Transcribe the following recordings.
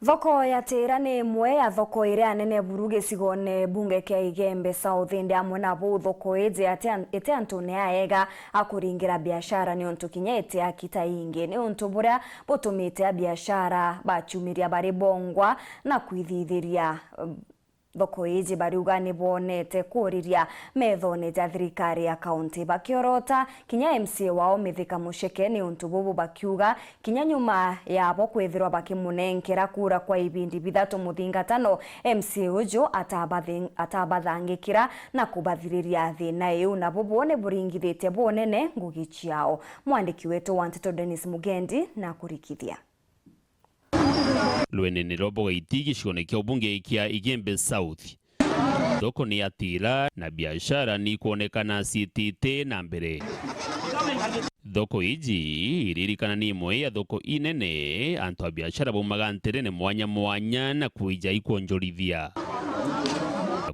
Thoko ya Tira ni imwe ya thoko iria nene buru gicigone bunge kia Igembe South ndi amwe na bo thoko ije ate antu ne aega akuringira biashara ni untu kinyete akita ingi ni untu buria butumite biashara bachumiria bari bongwa na kwithithiria thoko iji bariuga ni bonete kuriria methone ja thirikari ya kaunti bakiorota kinya MCA wao Mithika Mucheke ni untu bubu bakiuga kinya nyuma yabo kwithirwa bakimunenkera kura kwa ibindi bithatu muthingatano MCA ujo atabathangikira na kubathiriria thina iu na bubone buringithite bonene ngugi ciao. Mwandiki wetu Wantito Dennis Mugendi na kurikithia Lwenene robo gaiti gicione kia ubunge kia Igembe South. Thoko ni ya Tira na biashara ni kuonekana sitite na mbere. Thoko iji iririkana ni imwe ya thoko inene antu a biashara baumaga nterene mwanya na kuija ikwonjorithia.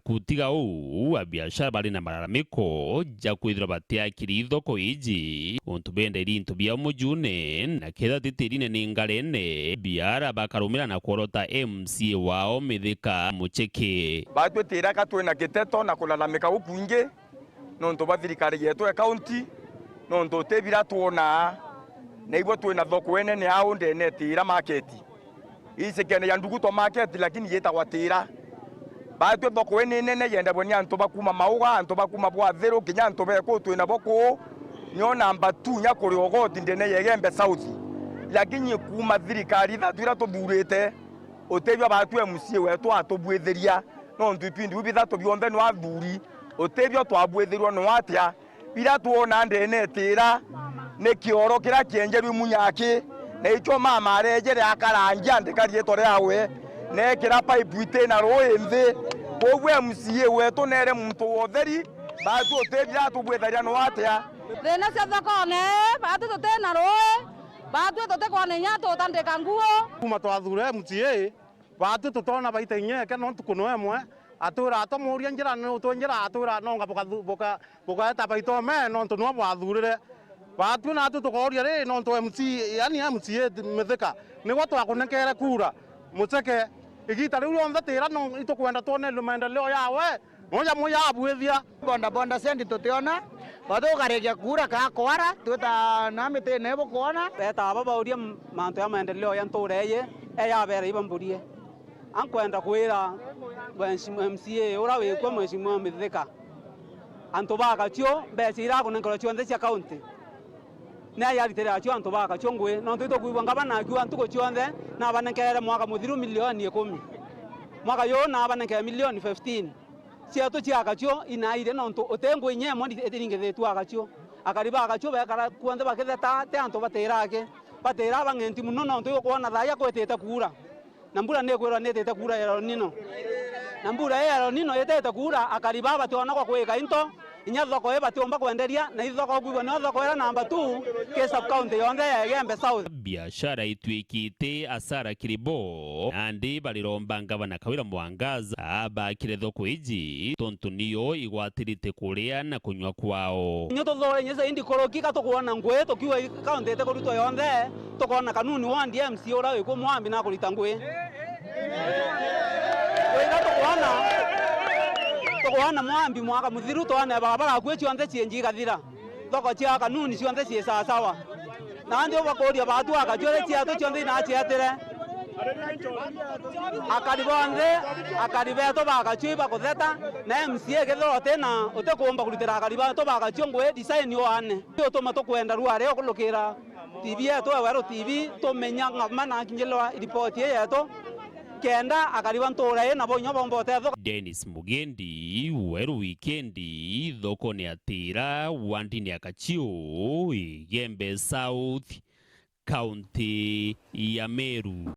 Kutiga uu a biashara bari na mararamiko ja kwithira batiakiri thoko iji untu benderi into bia mujune na ketha titirine ni ngarene biara bakarumira na kuorota MCA wao Mithika Mucheke. Batwe Tira katwena giteto na kulalamika ukunge nonto bathirikari yetu ya county nonto tebira tuona na ibo twena thoko enene au ndene Tira market ise kene ya nduguto market lakini yeta wa Tira batwe thoko enene yenda boni anto bakuma mauga anto bakuma bwa thero kinya anto beko twena boko nyo namba 2 nya kuri ogoti ndene Igembe South lakini kuma thirikari thatwira tuburite otebya batwe MCA wetu atobwetheria no ntupindi ubithatu bionde no athuri otebya twabwetherwa no atia bira tuona ndene Tira ne kioro kira kienjeru munyaki na icho mama arejere akaranja ndikarie tore awe ne kira pipe ite na roende ogwe MCA wetu nere muntu wotheri batu otebya tubwetheria no atia thina cia thoko ne batu tutena roe batu tutekwane nya tutandika nguo kuma twathure MCA batu tutona baita nyeke no tukuno emwe atura atomuria njira no twenjira atura no ngaboka eta baito me no tunwa bwathurire batu na tukoria ri no to MCA yani MCA Mithika ni gwa twakunekere kura Mucheke igita riu onthe Tira no itukwenda tuone maendeleo yawe moja moja abwethia bonda sendi tutiona bathugaregia kura ka kwara twita na mite nebo kuona eta baba uria manto ya maendeleo ya ntureye ya bere ibamburie ankwenda kwira MCA ura wikwa Mheshimiwa Mithika antu bagacio mbeca irakunengero cionthe cia kaunti na yaritera cio antu bagacio ngwi no twito kuigwa ngabana akiwa ntuko cionthe na banengere mwaka muthiru milioni 10 mwaka yo na banengere milioni 15 ciato ciagacio inaire nonto otengwe nyemo etiringethetu agacio akariba agacio bekara kuonde baketheta te anto baterake batera bangenti muno nonto yo kuona thaya kwetete kura na mbura ne kwera netete kura ya nino na mbura ya nino yetete kura akariba batona kwa kweka into inya thoko eba tiomba kwenderia na ithoko kuibo no thoko era namba 2 ke sub county yonde ya Igembe South biashara itwikite asara kiribo andi baliromba ngabana Kawira Mwangaza abakire thoko iji tontu niyo igwatirite kuria na kunywa kwao nyo thore nyesa indi korokika tukuona ngwe tukiwa county te kuruto yonde tukuona kanuni wa MCA ura wiko mwambi na kurita ngwe wega tukuona mwambi mwaka muthiru tuone barabara kwe cionthe cienji gathira thoko cia kanuni cionthe cie sawa na ndio bakoria batu akajore ciato cionthe na ciatire akaribeto bagachiba kutheta na MCA gethorote na utekumba kurutira akaribeto bagachongwe design yo ane utuma tukwenda ruare okulukira TV yetu wero TV tumenya ng'amana kinjelwa report yetu kenda akariba ntura na bonyo bombote Dennis Mugendi weru weekendi thoko ni ya Tira wandini akacio Igembe South County ya Meru.